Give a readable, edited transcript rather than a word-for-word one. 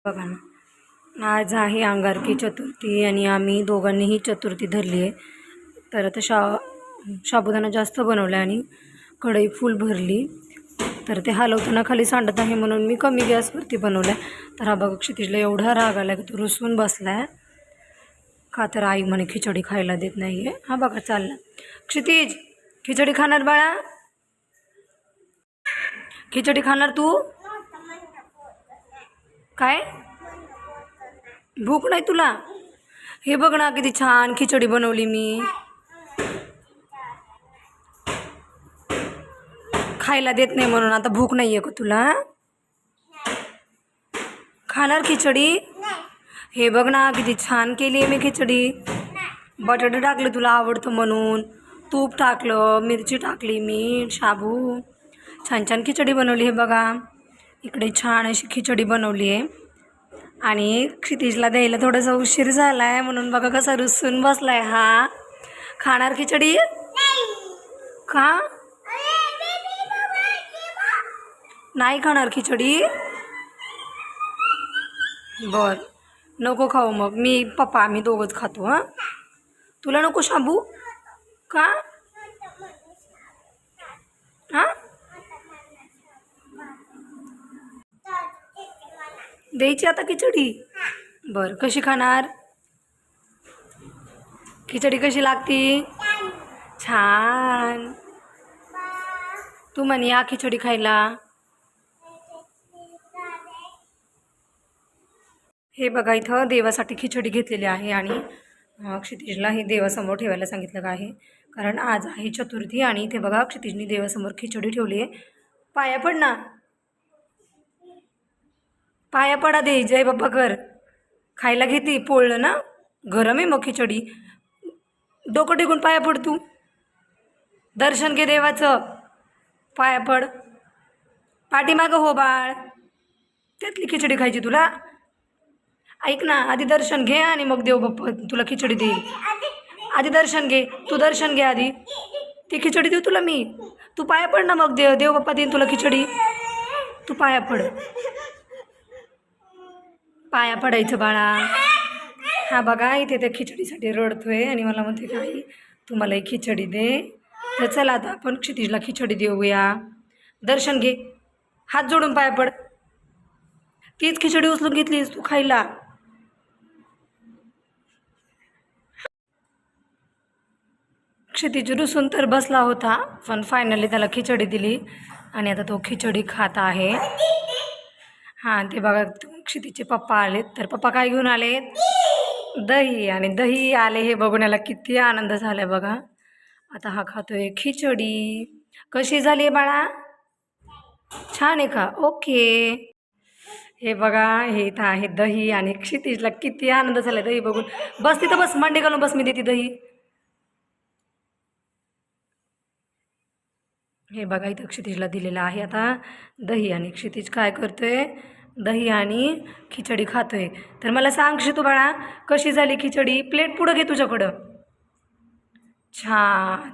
बघा ना, आज आहे अंगारकी चतुर्थी आणि आम्ही दोघांनीही चतुर्थी धरली आहे. तर आता साबुदाणा जास्त बनवला आणि कढई फुल भरली. तर ते हलवताना खाली सांडत आहे म्हणून मी कमी गॅसवरती बनवलं आहे. तर हा बघा क्षितिजला एवढा राग आला की तो रुसून बसला आहे. का तर आई म्हणे खिचडी खायला देत नाही आहे. हा बघा चालला. क्षितिज, खिचडी खाणार बाळा? खिचडी खाणार तू? काय भूक नाही तुला? हे बघ ना किती छान खिचडी बनवली मी. खायला देत नाही म्हणून आता भूक नाही आहे का तुला? खाणार खिचडी? हे बघ ना किती छान केली आहे मी खिचडी. बटाटे टाकले तुला आवडतं म्हणून, तूप टाकलं, मिरची टाकली, मीठ, शाबू, छान छान खिचडी बनवली. हे बघा इकडे छान अशी खिचडी बनवली आहे. आणि क्षितिजला द्यायला थोडासा उशीर झाला आहे म्हणून बघा कसा रुसून बसला आहे हा. खाणार खिचडी? का नाही खाणार खिचडी? बर नको खाऊ मग मी पप्पा आम्ही दोघंच खातो. हां तुला नको शाबू? का? हां द्यायची आता खिचडी? बरं कशी खाणार? खिचडी कशी लागती? छान. तू म्हणे या खिचडी खायला. हे बघा इथं देवासाठी खिचडी घेतलेली आहे आणि क्षितिजला हे देवासमोर ठेवायला सांगितलं आहे. कारण आज आहे चतुर्थी आणि इथे बघा क्षितिजनी देवासमोर खिचडी ठेवली आहे. पाया पड ना, पाया पडा दे, जय बाप्पा कर. खायला घेते पोळलं ना, गरम आहे मग खिचडी. डोकं टेकून पाया पड तू. दर्शन घे देवाचं, पाया पड. पाठीमागं हो बाळ, त्यातली खिचडी खायची तुला? ऐक ना, आधी दर्शन घे आणि मग देव बाप्पा तुला खिचडी देईल. आधी दर्शन घे, तू दर्शन घे आधी, ती खिचडी देऊ तुला मी. तू पाया पड ना, मग देव बाप्पा देईन तुला खिचडी. तू पाया पड, पाया पडायचं बाळा. हा बघा इथे त्या खिचडीसाठी रडतोय आणि मला म्हणते काही तू मला एक खिचडी दे. तर चला आता आपण क्षितिजला खिचडी देऊया. दर्शन घे, हात जोडून पाया पड. तीच खिचडी उचलून घेतलीस तू खायला. क्षितिज रुसून तर बसला होता पण फायनली त्याला खिचडी दिली आणि आता तो खिचडी खात आहे. हां ते बघा क्षितिजचे पप्पा आलेत. तर पप्पा काय घेऊन आलेत? दही. आणि दही आले हे बघून याला किती आनंद झाला बघा. आता हा खातोय खिचडी. कशी झाली आहे बाळा? छान आहे का? ओके. हे बघा हे इथं आहे दही आणि क्षितिजला किती आनंद झाला दही बघून. बस तिथं बस, मांडी घालून बस, मी देते दही. हे बघा इथं क्षितिजला दिलेलं आहे आता दही आणि क्षितिज काय करतोय? दही आणि खिचडी खातोय. तर मला सांग क्षितू बाळा कशी झाली खिचडी? प्लेट पुढं घे तुझ्याकडं. छान.